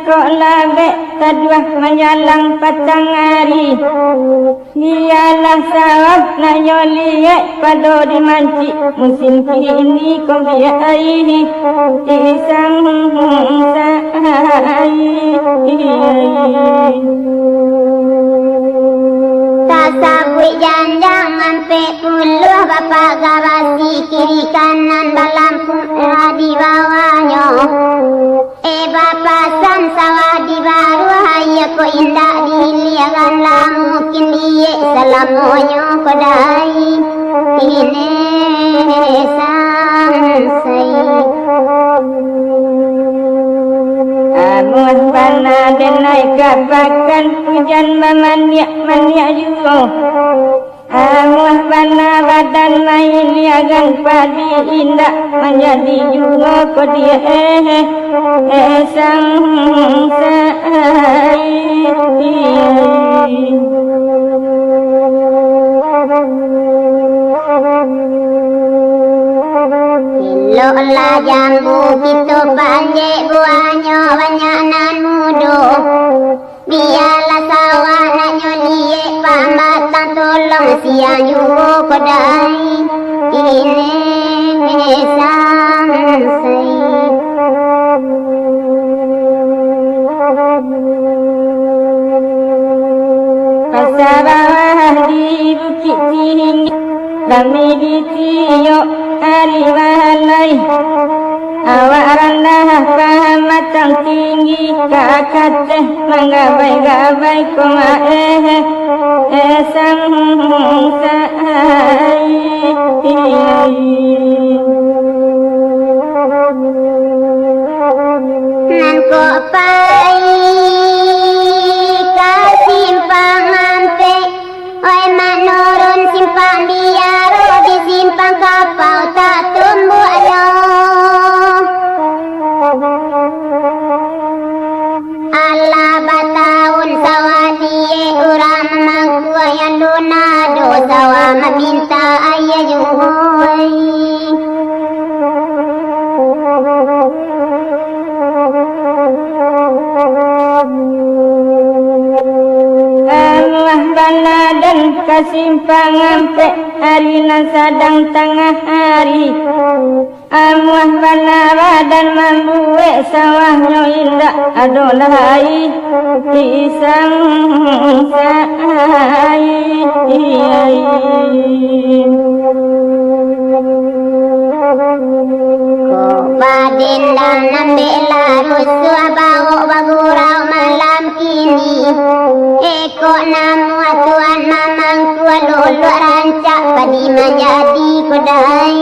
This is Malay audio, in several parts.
kok labek taduah menyalang patang hari. Dialah sawah nak nyoliek pada dimanci musim kini kau biai isang sai. Tasabui janjang ampe puluh bapak garasi kiri kanan dalam di bawahnya. Bapak san sawah di baru haya ko indah diliagan lah mungkin dia selamanya kodai ini sansai. Amuah bana denai kapakan hujan mania juga. Amuah bana badan main liagan padi indah menjadi juga ko dia sang sai. Lola jambu kita banjek buahnya banyak nan mudo. Biarlah sawah nak nyoliek pambatan tolong siang juga kodai ini sansai. Pasar bawah di bukit tinggi kami di tiok hari balai. Awak rendah faham matang tinggi kakak teh menggabai-gabai koma sang sai. Nan kok pai ka simpang ampe oi manurun simpang biaro di simpang kapau tak tumbuh ayo. Allah batahun sawah die urang mangku yang donado sawah meminta ayah juhoi. Allah bala dan kasimpang ampe hari nan sadang tengah hari. Amuah bala badan membuat sawahnya indah adolai pisang sai. Baden dan nambela rusua bago bagurau malam kini. Eko namu tuan mamang tua lolo rancak padi menjadi kodai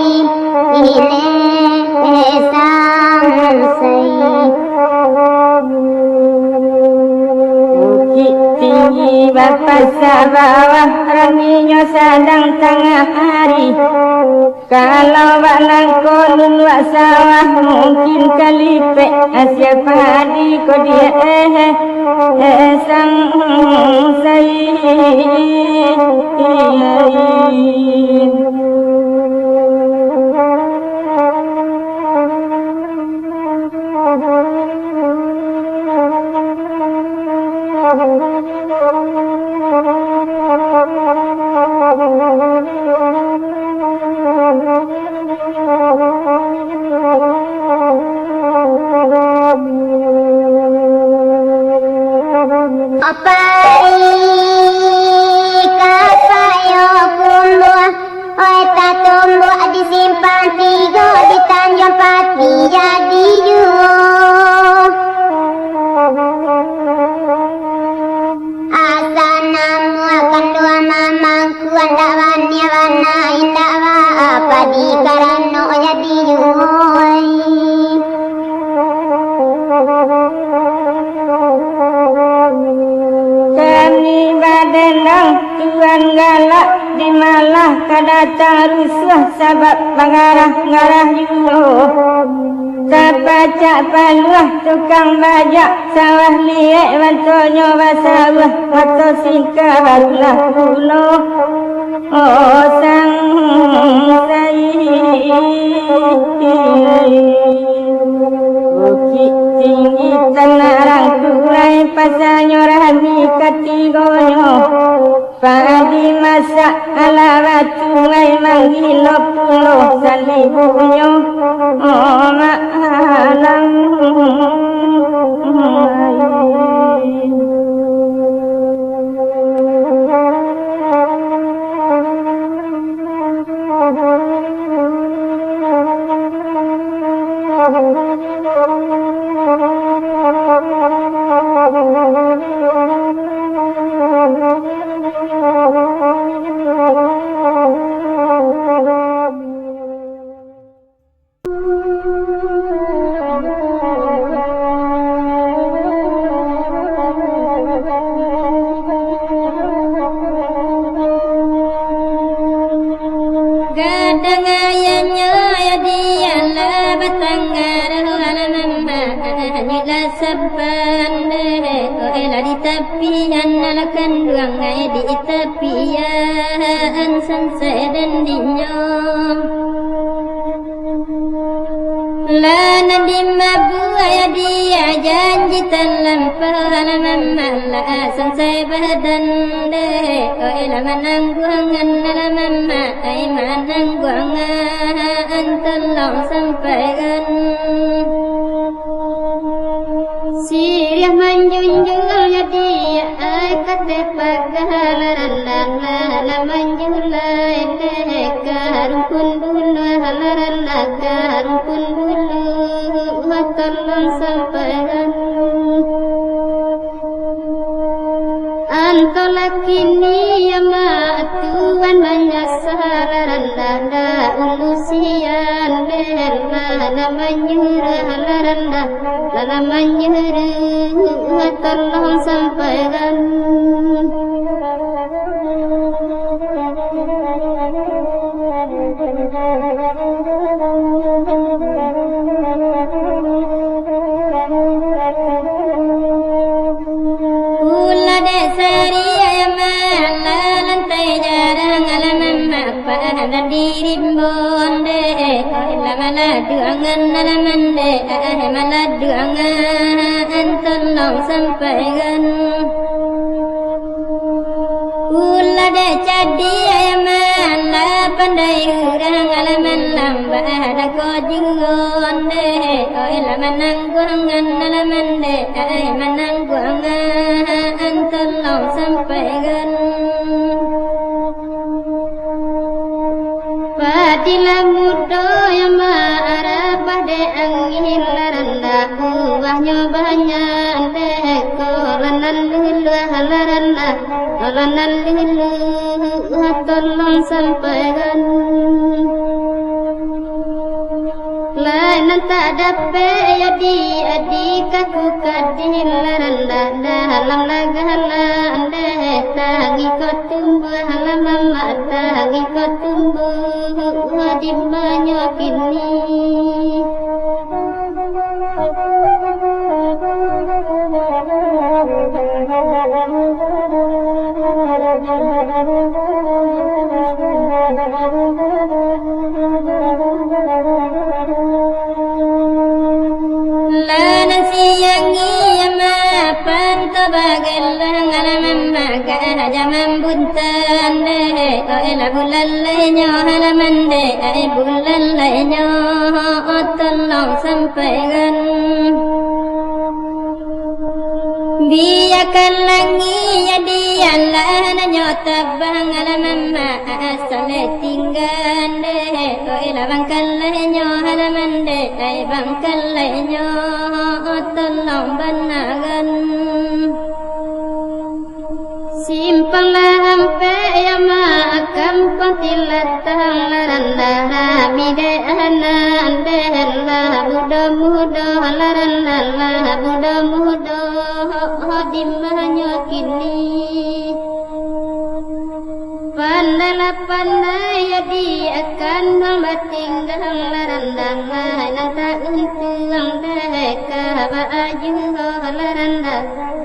ini sansai. Bukit tinggi bapak bawah raminya sedang tengah hari. Kalau balang kolun wak sawah mungkin kalipe asia padi ko dia sang sai. Datang rusuh sebab mengarah-ngarah juga. Sapacak paluah tukang bajak sawah liek bantunya basawah motor singkah harulah pulau. oh sang sai uki tinggi tanarang turai pasal nyorani katigonyo padi masak ala tungai manggilo pulo salibunyo oh maalang di tepian sunset dan dinyom lana di mabu ya dia janji terlampau mamala sunset badan deh oi lama nangguangan lama ai manangguangan tolong sampaikan sirih manjunjul ya dia kate pagalaralla manjulai karung kundulu halaralla karung kundulu tolong sampaikan antolakini ya ma tuan manyasalaralla ulusian lella manjura halaralla lala manjura tolong sampaikan dirimbon deh lamala duangan alaman deh mala duangan tolong sampaikan ulla deh jadi ayamala pandai urang alaman lamba ada kojungon deh lamanang guangan alaman deh manang guangan tolong sampaikan Padila mudo yang marah de angin laranda wahnya banyak deh kolanan lulu halaranda kolanan lulu tolong sampaikan lain tak dapat ya di kaku kadil laranda dalam lagalan deh tangi kotumbuh halaman tangi kotumbuh di banyak ini lana siyangi yama pantabagelang alaman maga jaman buntan deh ela bulalainya halaman deh ai bulalainya tolong sampaikan biarkan langi ya dialah nyota bang alaman ma asale tinggal deh ela bangkalainya halaman deh ai bangkalainya tolong banagan simpanglah sampai ya ma kampung tilatang laranda mide anan dehla muda laranda muda dimanya kini pandai ya di akan tinggal laranda nanta untung deh kaba aju laranda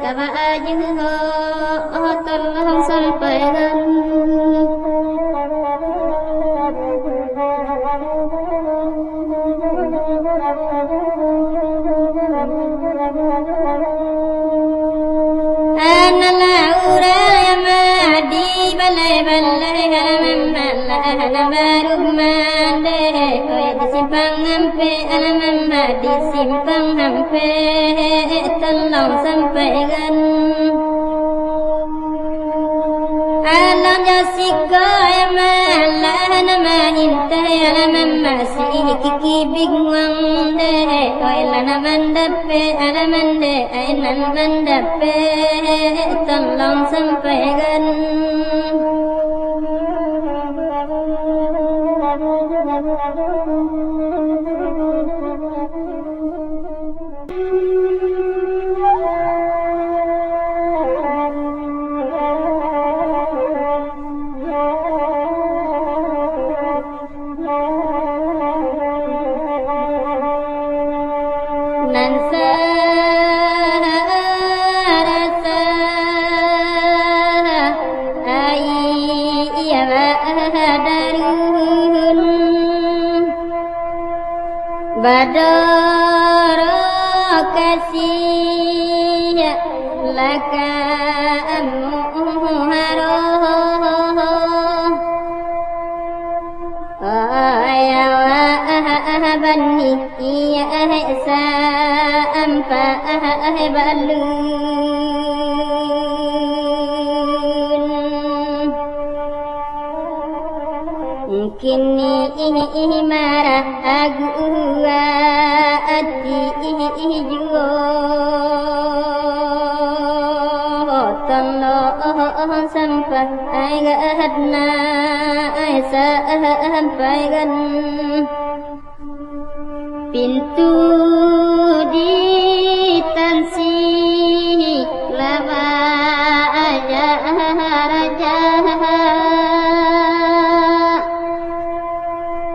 kaba aju tolong sampaikan Ana laura ya madi balai balai halaman balai baru mande koi disimpang hampe halaman madi simpang hampe tolong sampaikan alam jasiko ya malah nama hintai halaman masih kiki bingung deh koi lana mandape halaman deh ainan mandape tolong sampaikan Badara kasih laka amuharo ayawa bani iya sa ampa balun kini marah agua ati juo tolong sampai gadna sampai gan pintu di tansi lava aja raja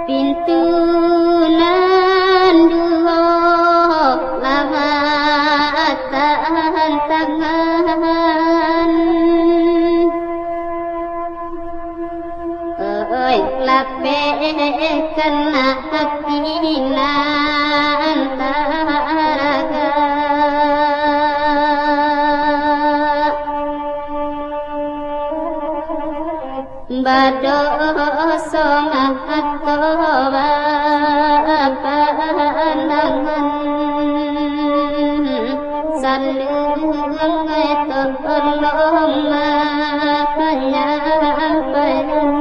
pintu nanduho lava tahan tangan oi lape kena hatinya antaraga bado songa toba pandangan salung tolong menyampaikan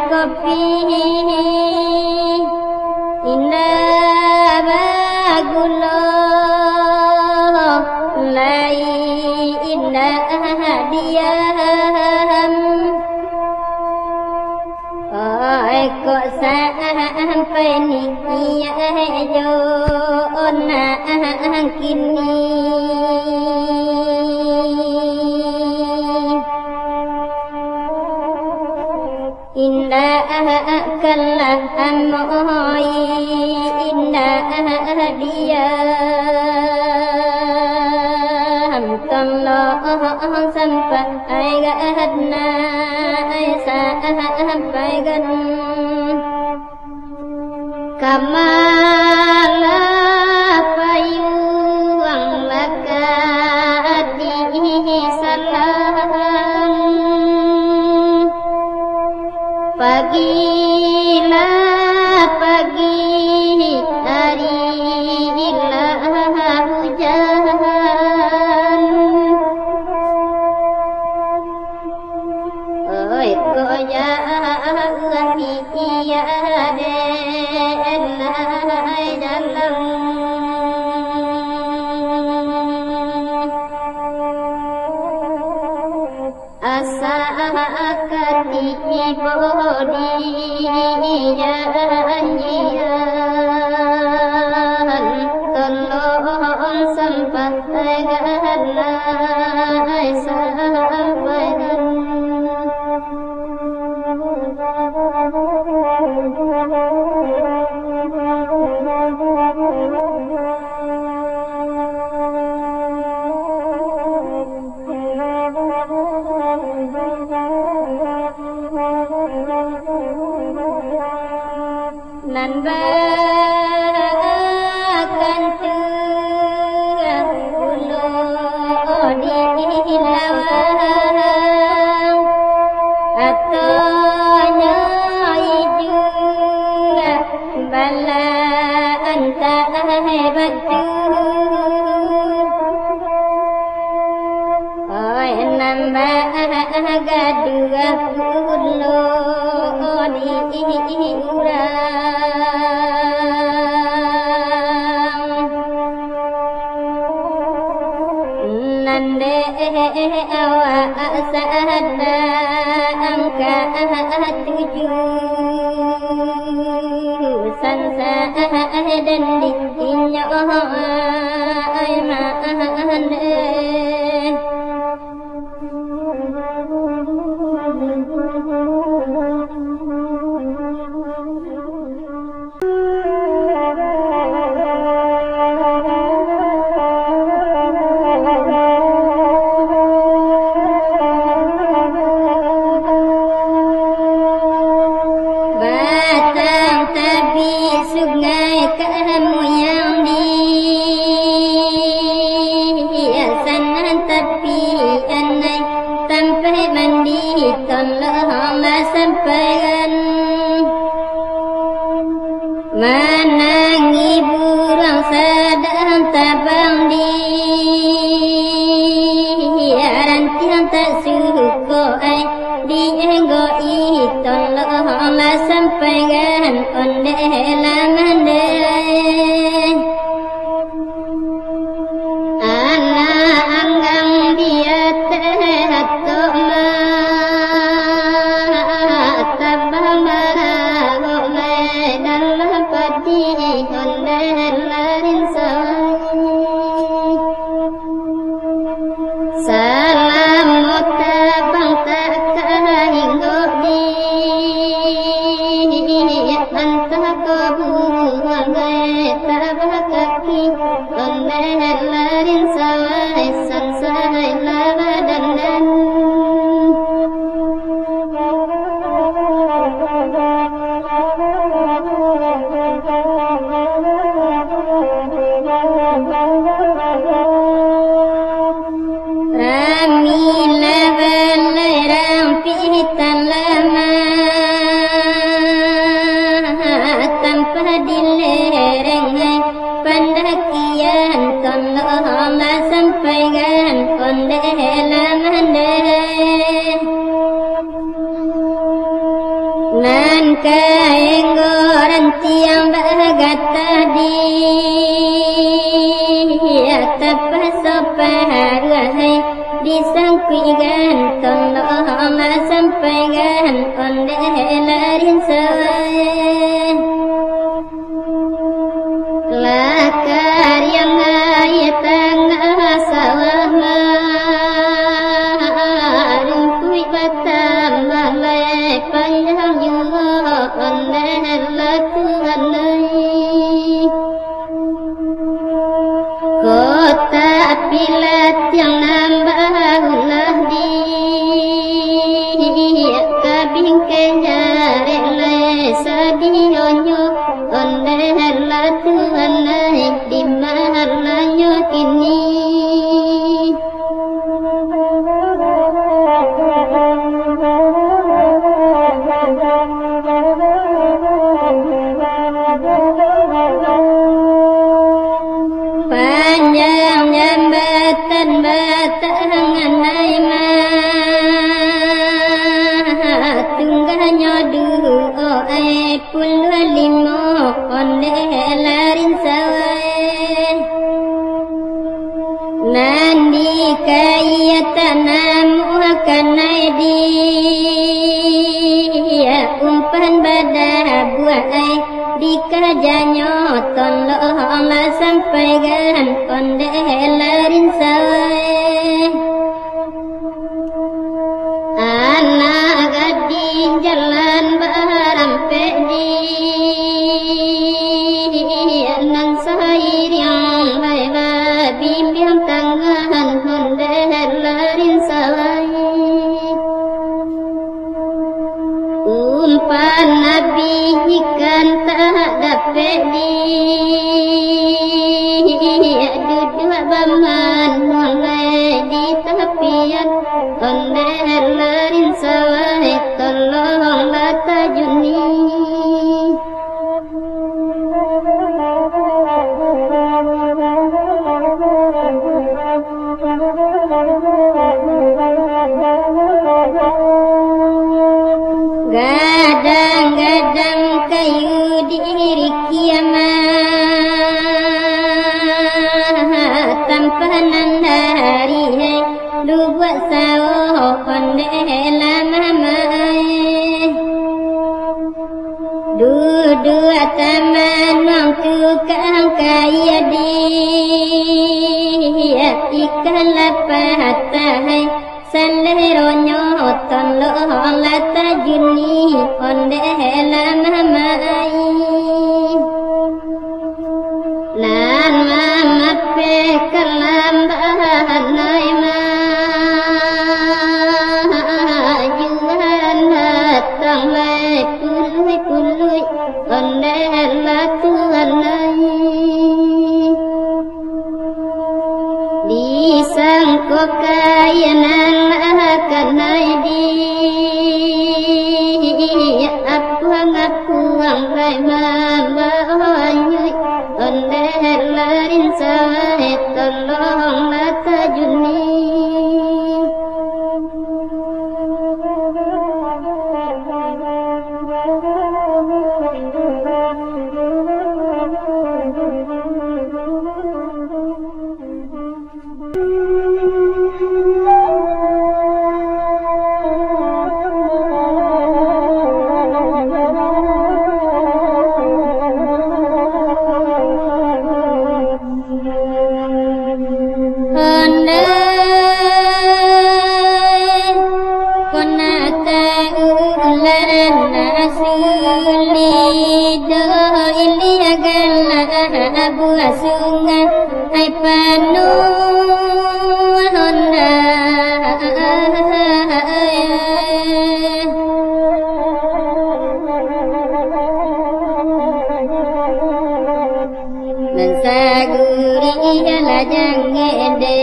kopi indah bagulo lai indah diam oi kok sampai ni ya jo ona kini indah kalah amoi indah dia tolong sampai gadna sampai gan kamala payung laka di salam pagilah pagi harilah hujan oi koya iya den dalam asa akati bodi janjian tolong sampai gadna sampai dan anta ahibatu oi nambah gadua kulo di urang nande awak sadda angka tujuh sansa dan dinya ai mande menangi burung sedang tabang di rantian tak suko di enggo iton lohma sampaikan onde lamande anak anggang dia tehato nan kaenggoran tiang bagat tadi tapasoparuai disangkuigan tolong sampaikan onde larin sawai lakar yang ayat tengah sawah rumpui batam malai panjang onde Tuhan kota pilat yang nambah ulah di kabing kenjare le sadionyo onde Tuhan di mahalanya kini panjang jambatan batangan naimah tunggahnya duo puluh lima onde larin sawai nandi kaya tanamu kanai di umpan badah buai di kajanyo tolong sampaikan onde larin sawai anak gading jalan barampe di nan sair yang laiba bimbing tangan onde larin sawai umpan nabi ikan tak dapat di duduk baman mulai di tepian onde larin sawai tolonglah tajuni onde lamamai dua taman wang tukang kaya dia ikalapatahai saleronyo tolong lata juni onde lamamai lan mama pe kalambahan naima juhan hatang lai pului onde latu anai di sangko kayanan kanai di apuang lai mama anyui onde larin sae tolong lata juni sungai ai panu honda nan saguri la jangede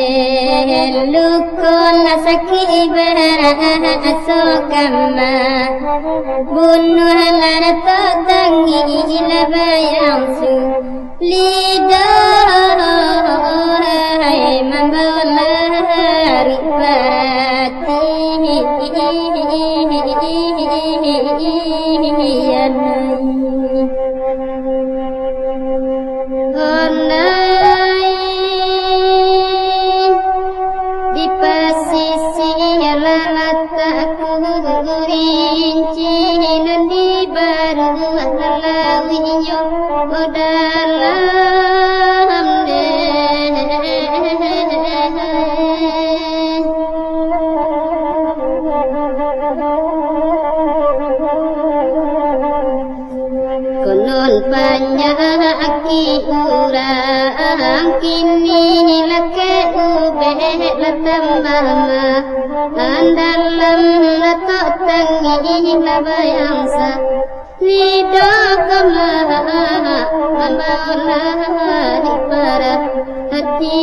lukon sakibara asokama bunuh larto tangi labayang su lidah membalari pati di pesisi lalataku rinci dan di baru lawiyo dalam konon panjang aki urang kini lake ube latambama andalam latok tangi labayangsa lidah kemana membawa di para hati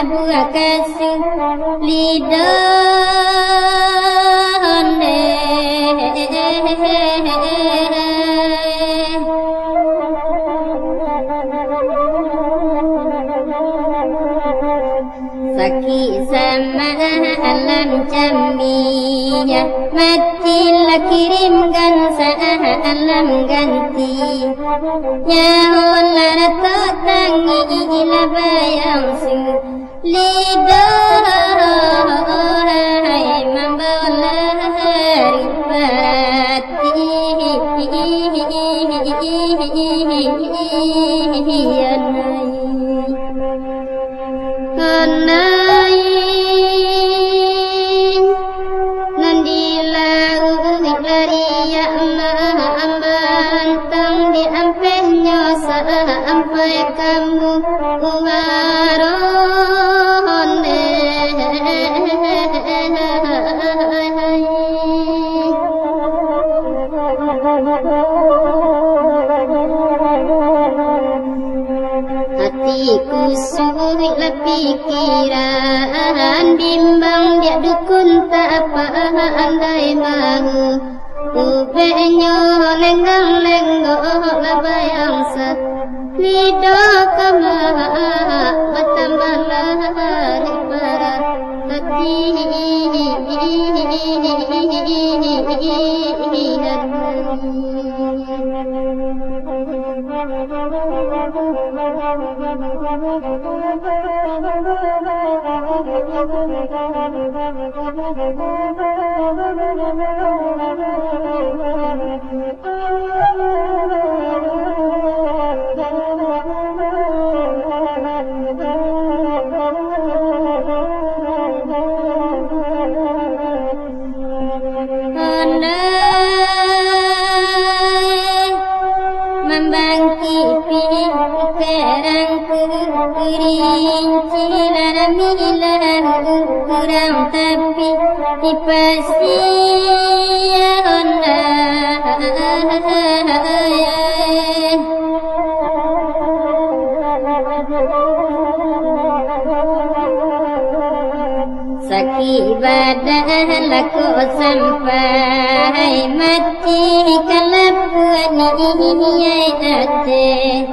buah kasih sakit sama alam jaminya matilah kirimkan salam ganti nyahulah ratok tangi labayang su lidah membawa ripati kanai nandilau lariya mantang di ampehnya sampai kamu kumaron hatiku sulit lah pikiran, bimbang dia dukun tak apa andai mahu. Ubenya lengang-lenggok lah bayang sa lidah kama bertambahlah berat hati. Membangkiti pikiranku kerinci laramilah kurang tapi dipasti sakit badan laku sampai mati kalapuan ini ate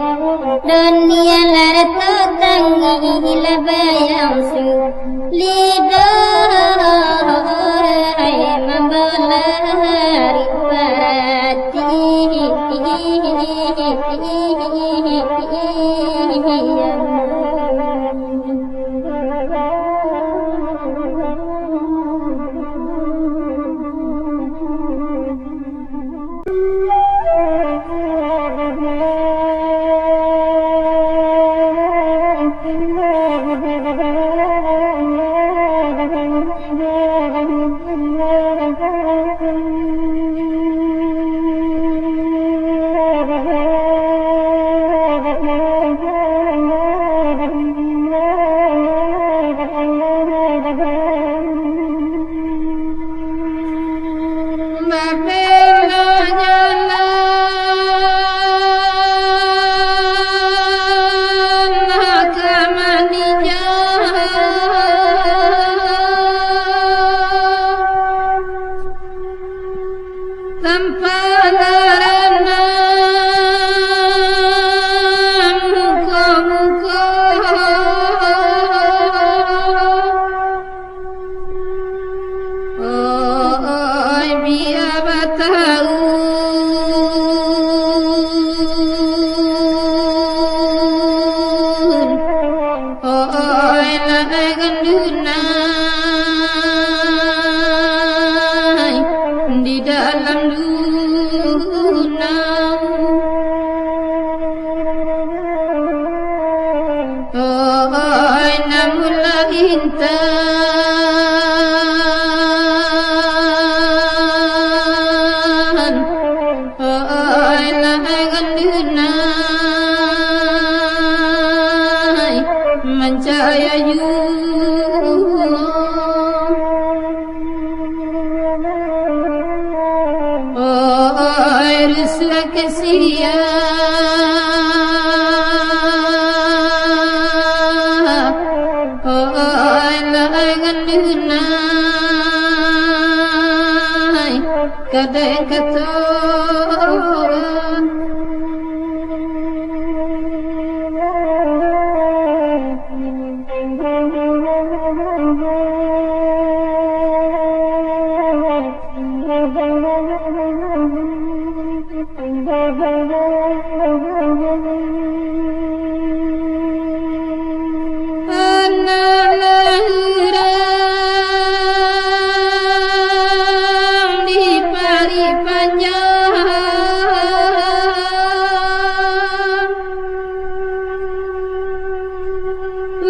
dunia lara tangi la bayang su lidah membola ripati. Di dalam dunia namulah intan lagan dunai mencaya rusak sia lagan dunai kadang kata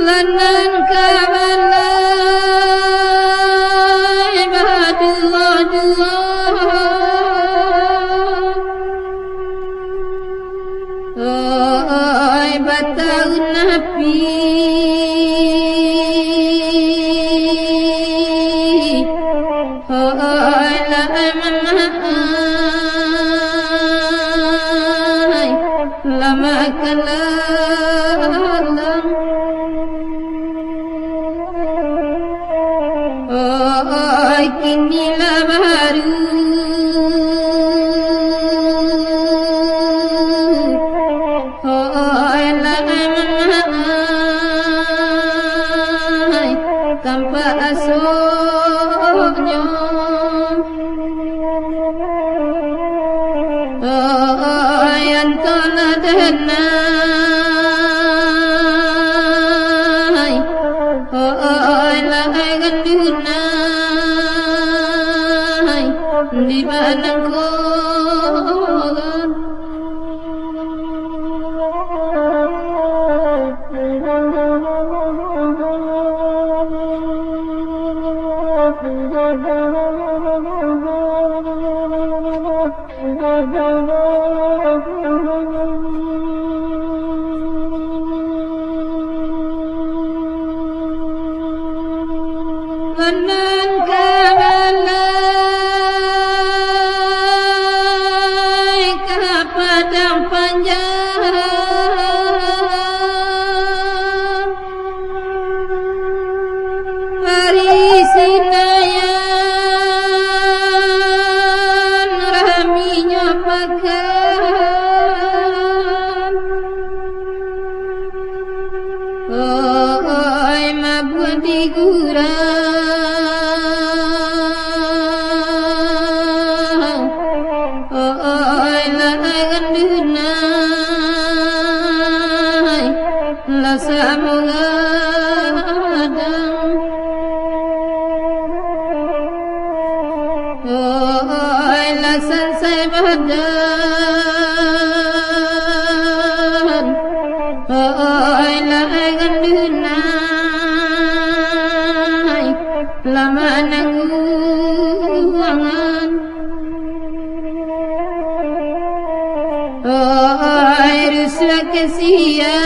lanan kabalai badua-dua batau napi la mamai lama kala Oh kinilah baru tanpa asoknya yang telah denai lahai gandunai di mana kogan Menang kamalai ke padang panjang Parisinayan raminya pakan Oi mabuk di gurang Oi lahai gandunai Lasa mengadang Oi lasan saya badan Oi lahai gandunai Lama nangguangan Oi ruswa kesian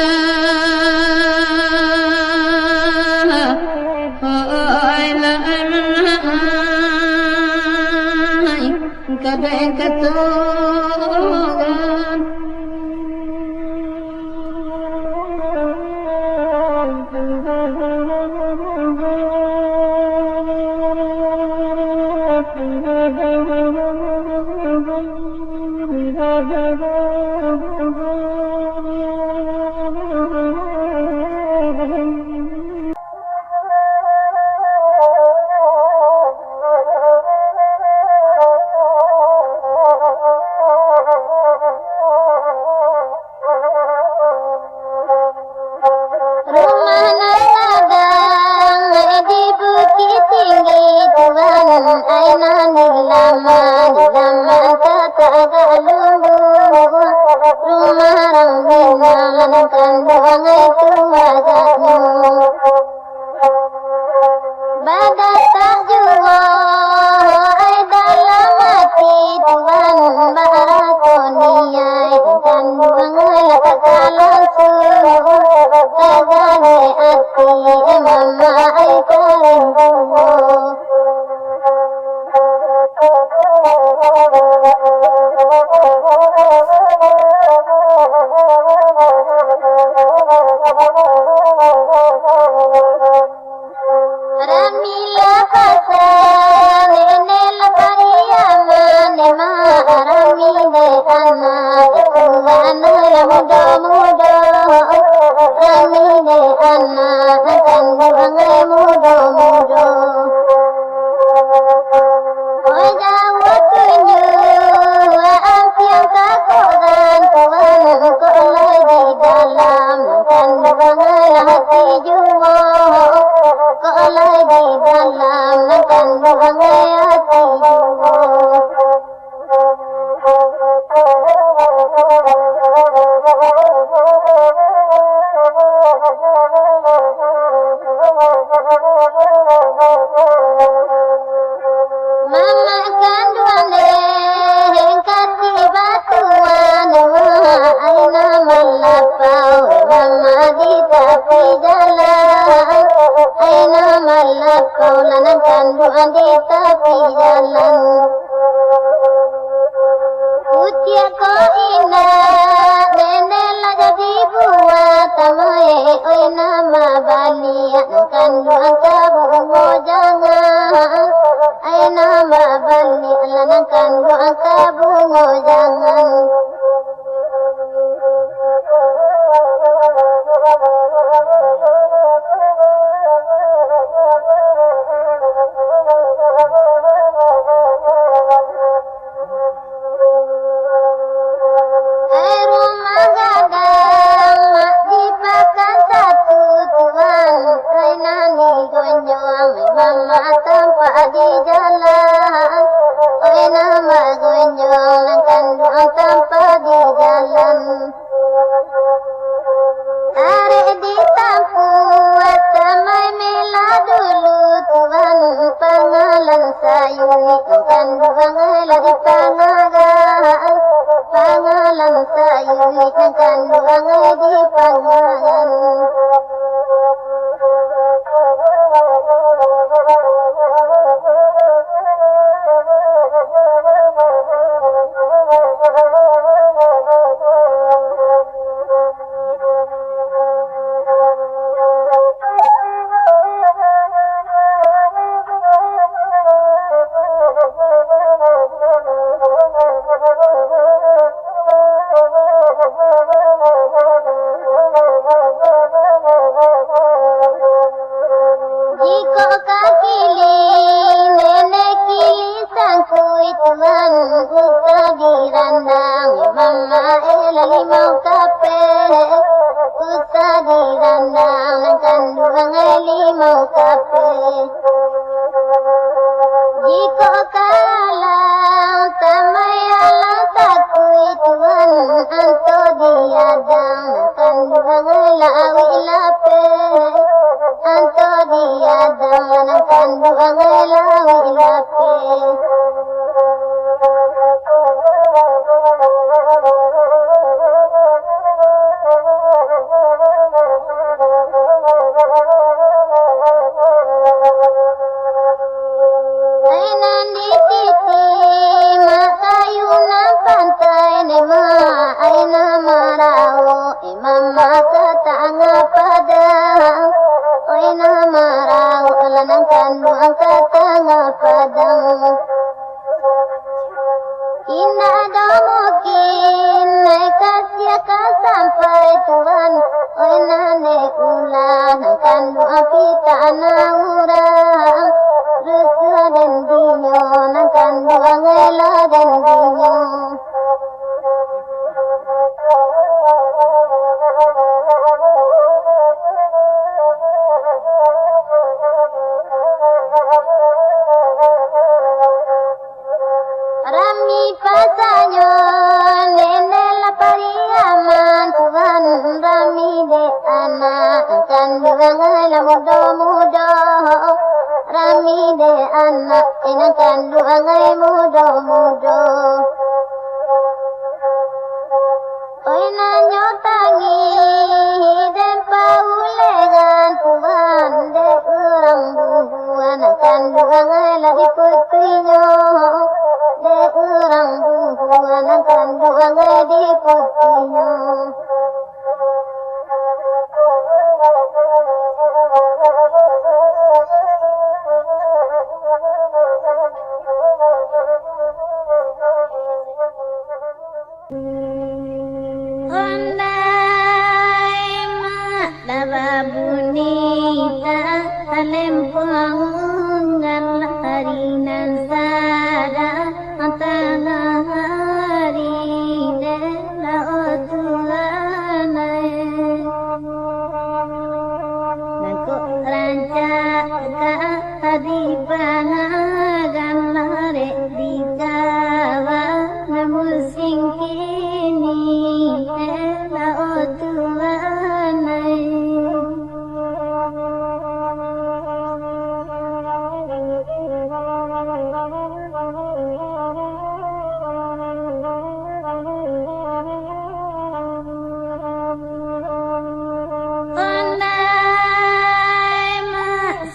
Oi lahai menai Kadang katogan Rumah ladang di bukit tinggi Tuhan aina nilama zaman katagalumbu Rumah rangbinan kandang itu wajahmu Badat tak jua dalam hati Tuhan barakonia kandang lakalan Kagane ati mama ay karinggo Ramila pasan nela pariyama nema ramile anna tuwana muda muda ramile anna kandangai muda muda Oi jawa tunyu ampiang kakodan tuan kolai di dalam kandangai hati jua kolai di dalam kandangai hati jua Mama kanduane hengkati batuan aina malapau mama di tepi jalan nama Bali kan duang kabungo jangan ay nama Bali kan duang kabungo jangan di jalan, oi nama gonjol kan doang tanpa di jalan. Tarik di tampu, atamai mela dulu Tuhan pengalan sayu kan doang lagi pangagan, pengalan sayu kan doang di pangagan.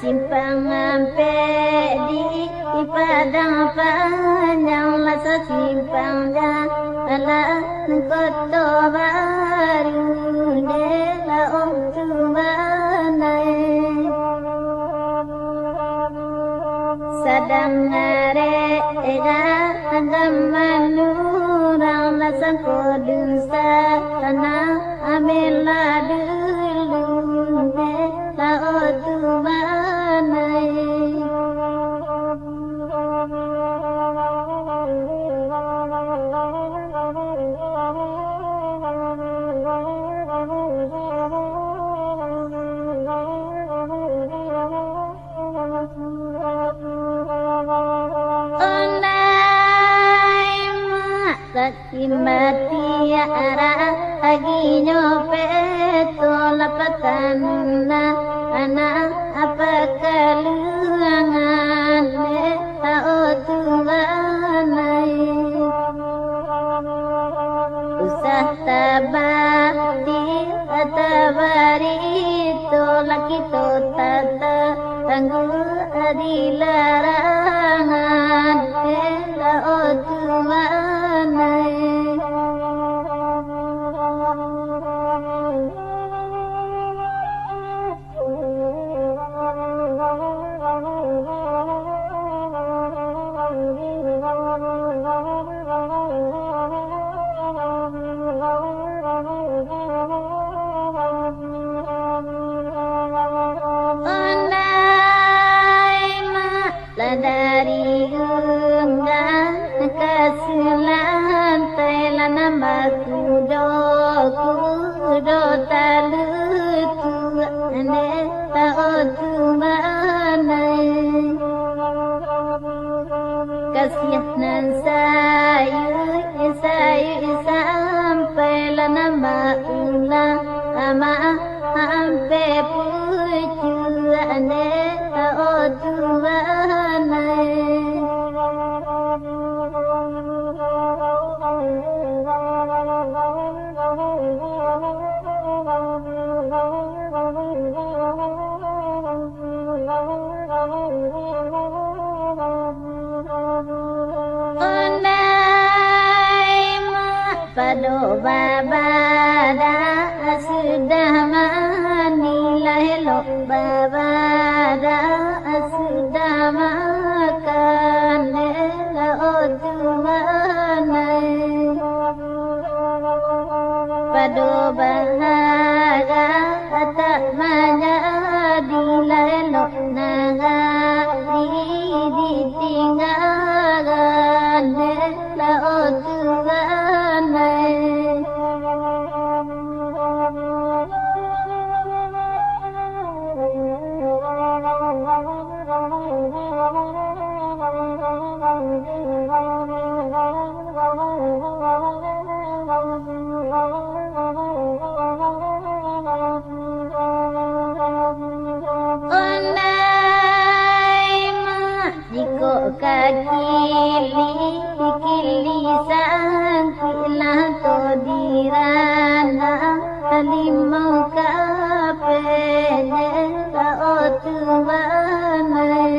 Simpang ampe di dangare ega agamanurang lasang kodun sana amela dulunde laotu manai Sakimati ara aginyo peto lapatanna ana apa kaluangan taotuanai usah tabati atabari tolakito tata tanggu adilarangan taotuanai dari unggan kasilan telana makudo kudo talutu ane taotu manai kasihanan sayu sampai lana maula ama ampe pucu ane taotu Pado babada sudah manilah elok babada sudah makan laotu manai pado bahaga tak menjadilah elok nagari ditinggalkan laotu kili sangkilah to dirana limau kapene laotu manai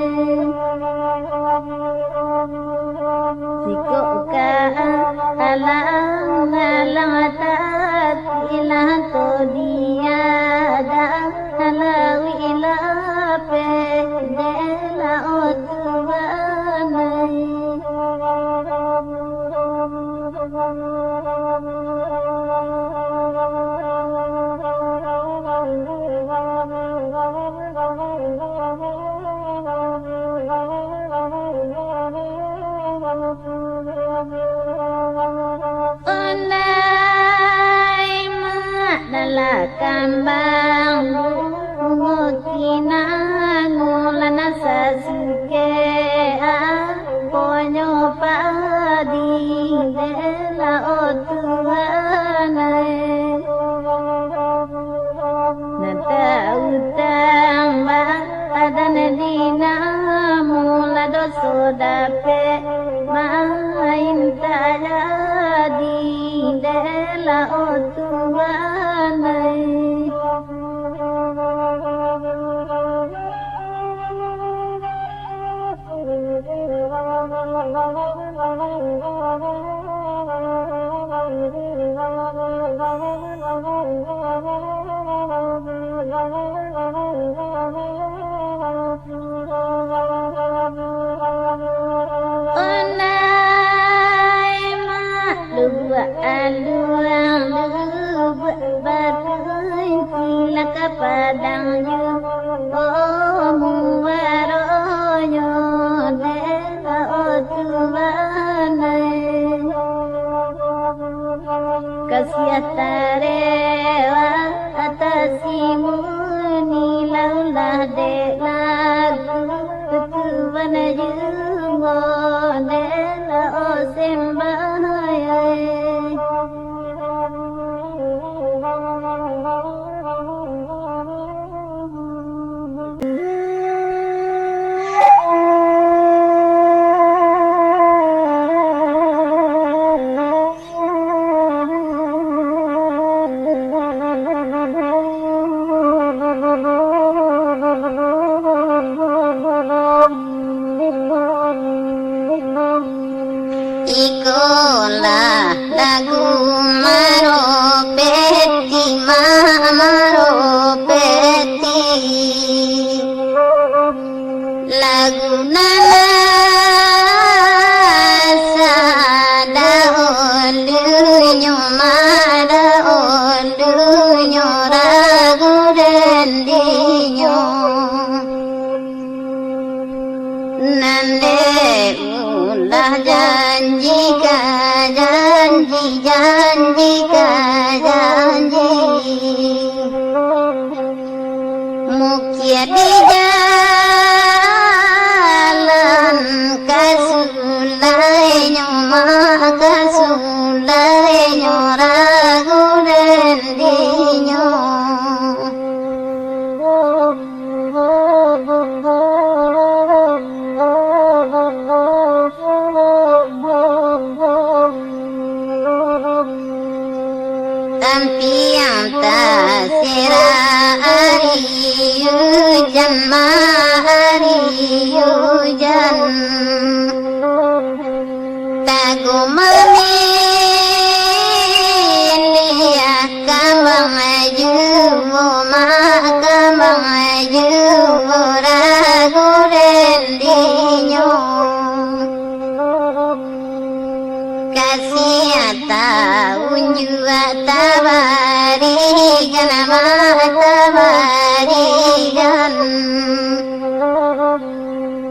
sikoka alang tatilah to diada halawi lapene laotu kambang mungkina ngulana sasuke ponyo padi dela otuanai nata utang ba adan dina mula doso dape main tajadi dela otuanai padang yu muwaronyo dela otumanai kasiatarewa atasimuni laulah dela tutuwan jungo dela osembahayai Ikolah lagu maropeti maropeti lagu nana sada olunyo mada olunyo ragu dendinyo nande ulah janji ka janji mukia di jalan kasulainya ragu dendinyo Tampiang tasira hujan hujan tagu memilih kambang maju ragu dendinyo kasih tahun juga tabarigan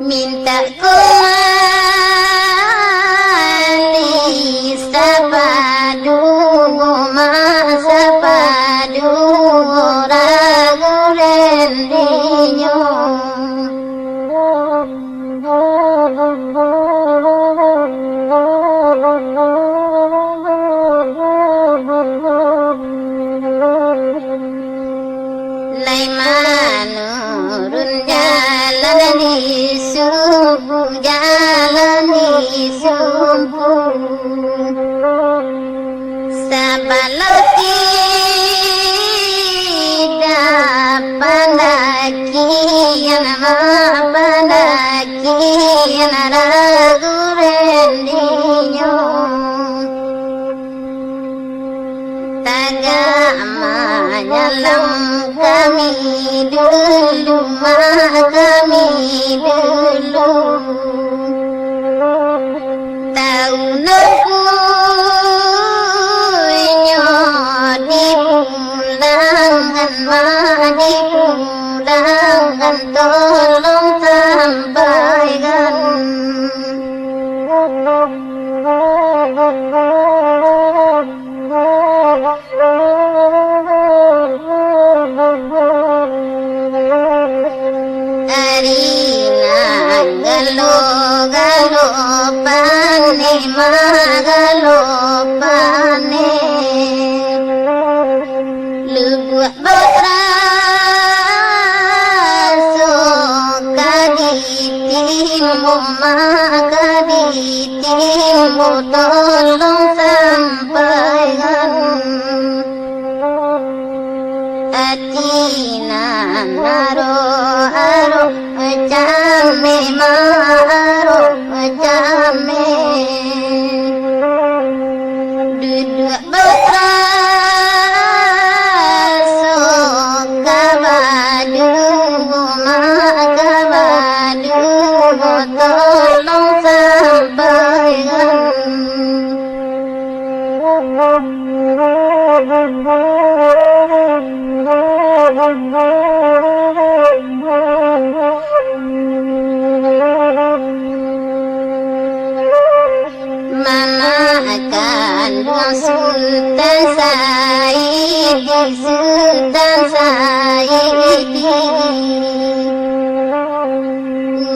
minta kembali sapadu ragu dendinyo Laimanurun jalan di subuh sabaloti pandaki ragu dendinyo tagamanya kami dulu tahun aku dipulangkan tolong sampaikan Arina galo pane lubuak batraso kaditimu tolong sampaikan atina naro jame duduk batraso kabadu tolong sampaikan Oh Mana akan Sultan Saidi, Sultan Saidi,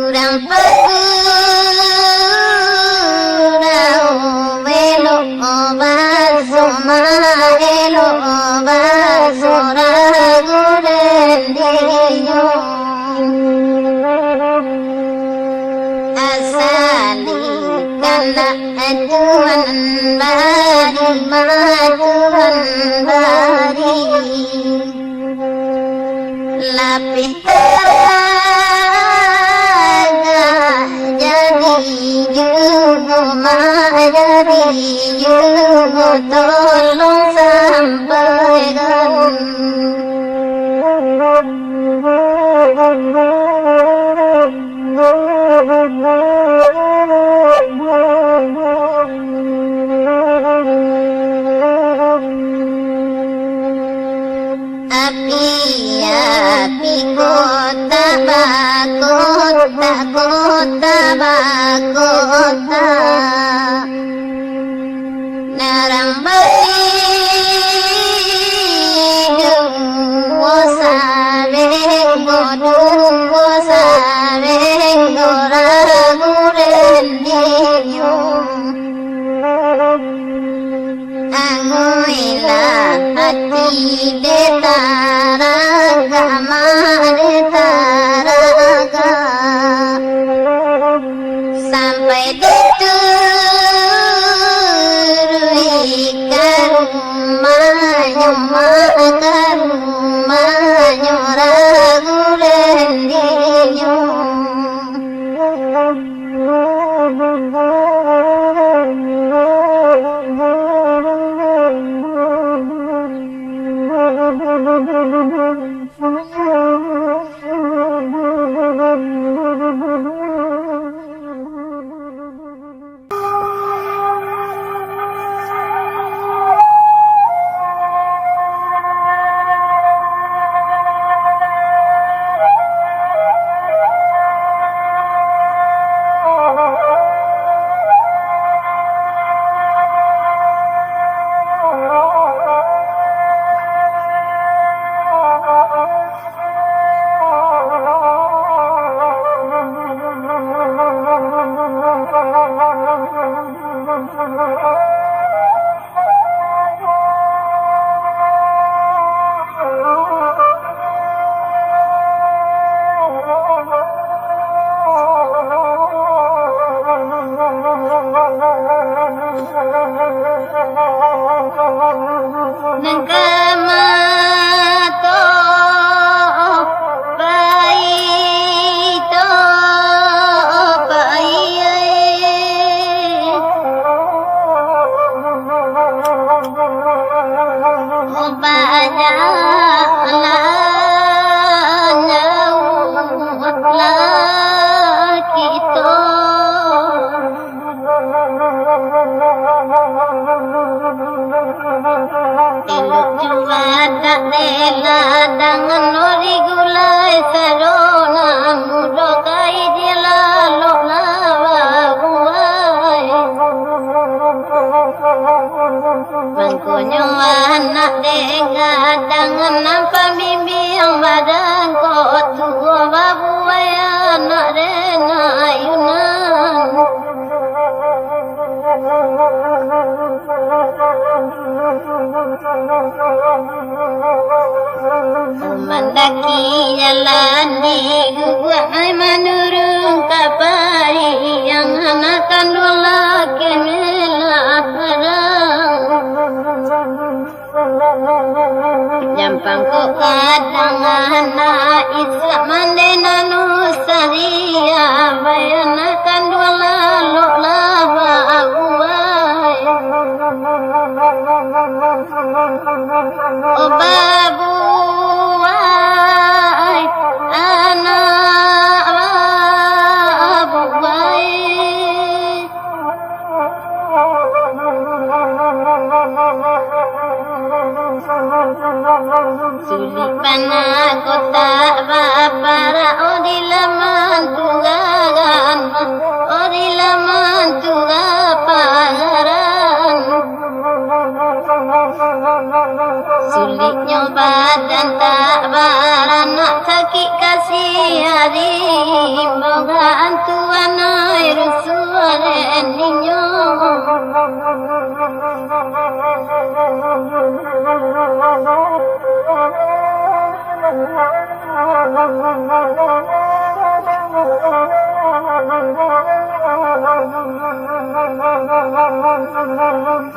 kurang pegurau velo basoma elo basora gurendiyo asali kana Tuhan bari Tuhan bari lapih tenaga jadi juga jadi juga tolong sampaikan api kota bakota narang badung wasareng goragurendiyo anguila hati detaraga maretaraga sampai diturui karumahnya ragurendiyo Mangkonyo anak dengadang nampak bimbing badan kok tua babu anak rena ayunan mendaki jalan di gua ai manurung kapari yang anak kandung laki melah Jampang ko kadang anak Islam mandena nusaria bayanakan dua lalu lava aguai oh babuai anak babuai sulit panah badan tak beranak sakit kasih hari bogaan tuan air suara ninyo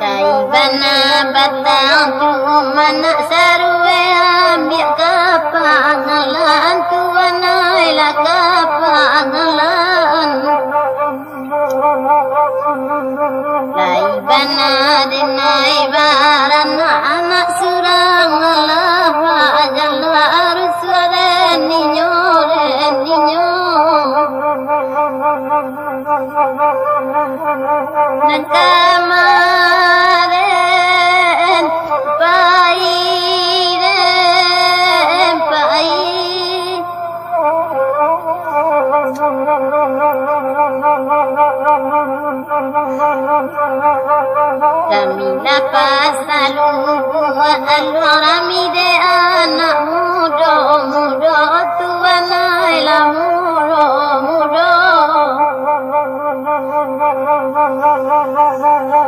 Saibana batang tu mana sarwe ambil kapangalan tuan ailah kapangalan Saibana denai barana anak surang Allah ajallah arus ninyo Nakamaren pairen pai Kami dapat selalu buat alurami de anak muda tuan ailah muda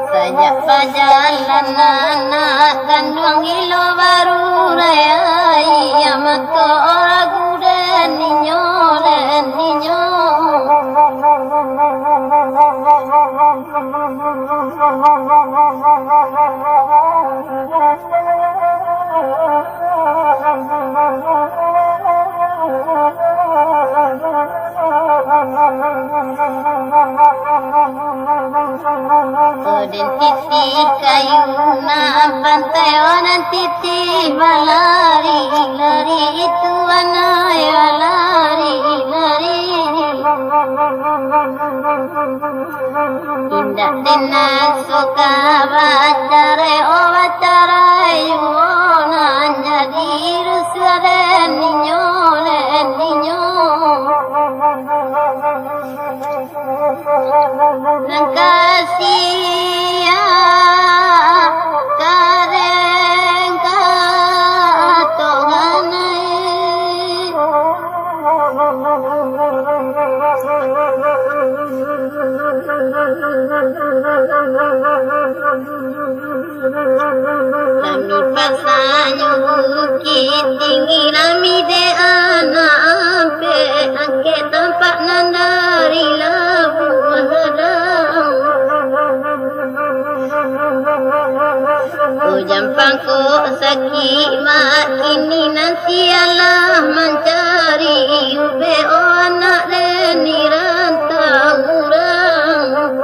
Sajak pajalan anak kandung ilo baru raya Amat ko ragu dan ninyo Odin titi kayu na pantai orang titi balari lari itu anai lari Indah denang suka bacare owacarai yuona jadi rusaren ninyo Nangkasia kareng katohanai Kami pasanyo bukit tinggi nami de anak ampe angke tampak nandari labu Ujang pangkuk sakit mak kini nanti Allah mencari ube anak deni rantang urang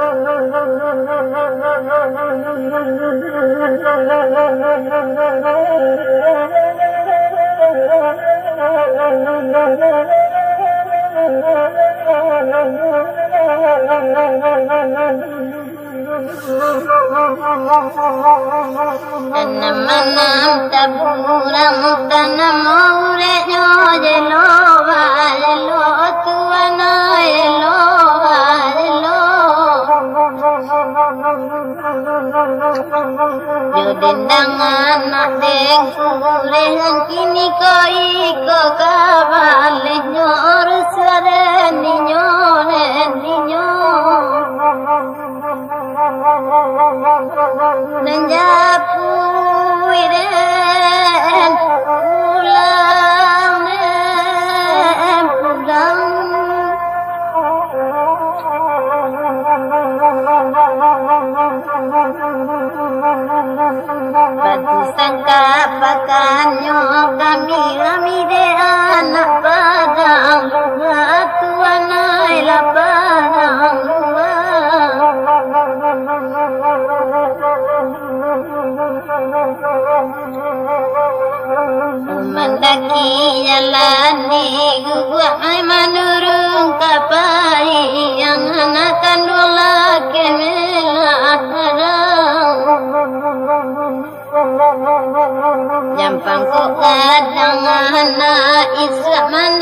Tanam taburam tanam urenya jelo jelo tuana jelo Jodendang anak deng kurehan kini ko kabale nyor suara ninyo Nenjapui den pulang Batu sangka pakannya kami de anak padang tuan ailah padang Mendaki jalan di gua manurung kapai yang anak kandung laki melah Jampang ko kadang anak Islam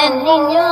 ninyo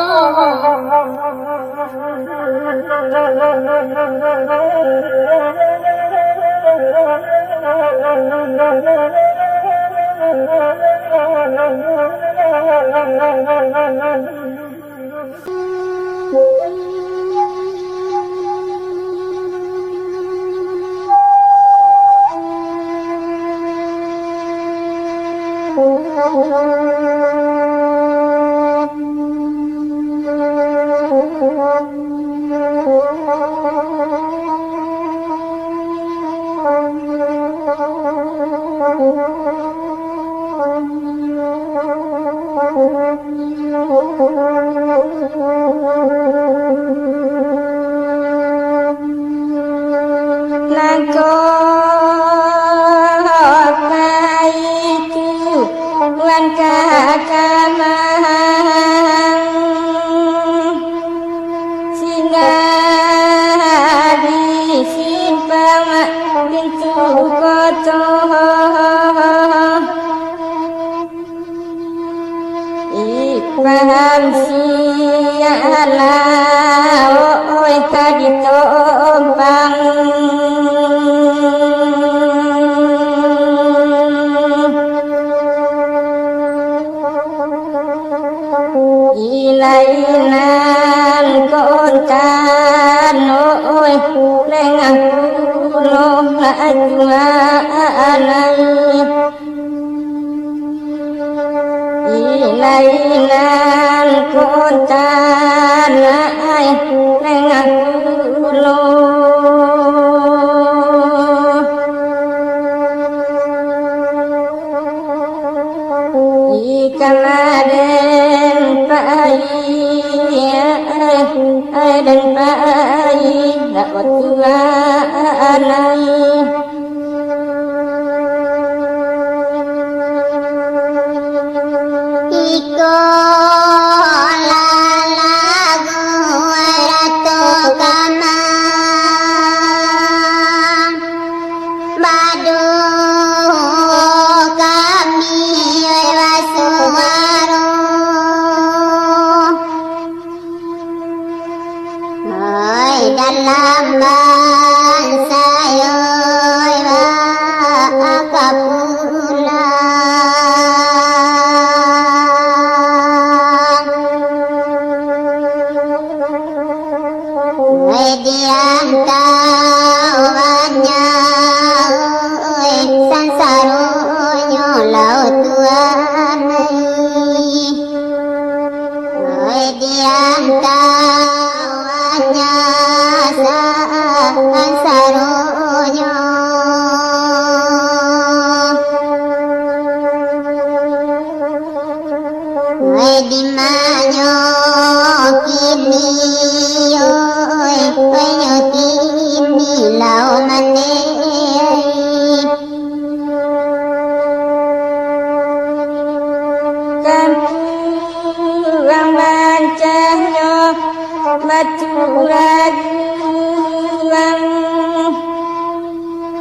Paham siala oi tadi tombang ilainan kontan oi lengah loh lajuanai ilainan kontan ai lengah loh ikaladen pai dan pai dapat tuanai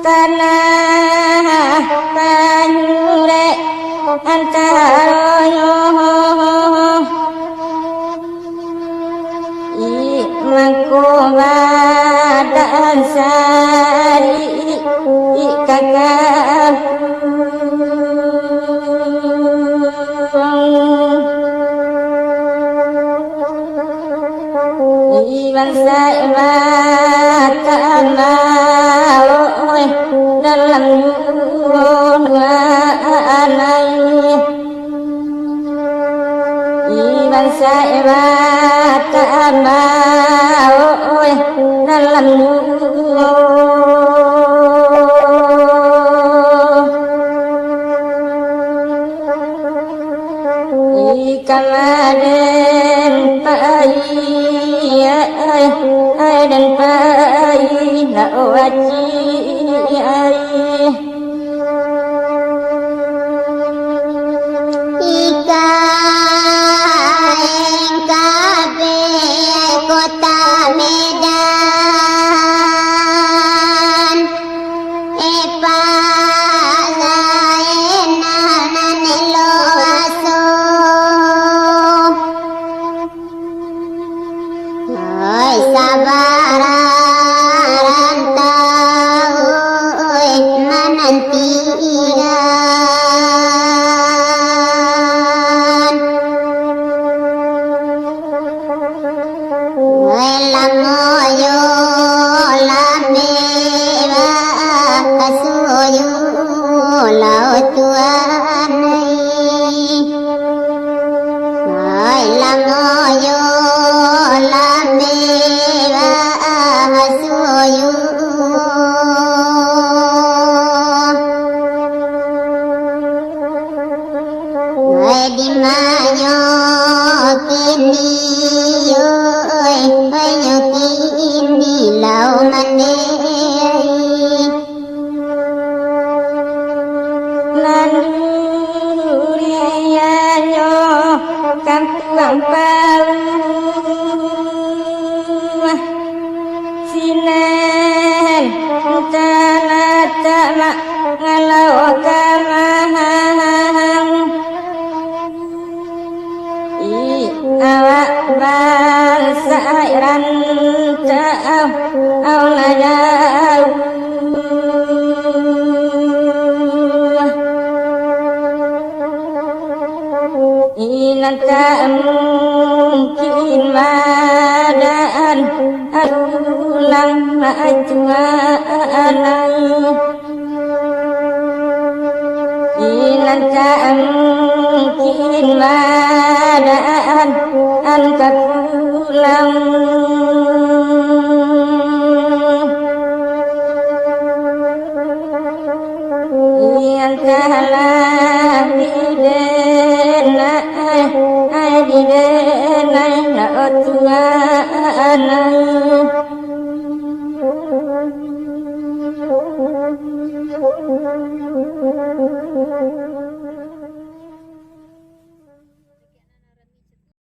tanah panyure antaroyo mangko badan sari bangsa matan oi dalam anai bangsa matan oi dalam ikaladen pai dan pai na waji ai ikaeng kabe kota Medan epa laena nanelo aso Thank you.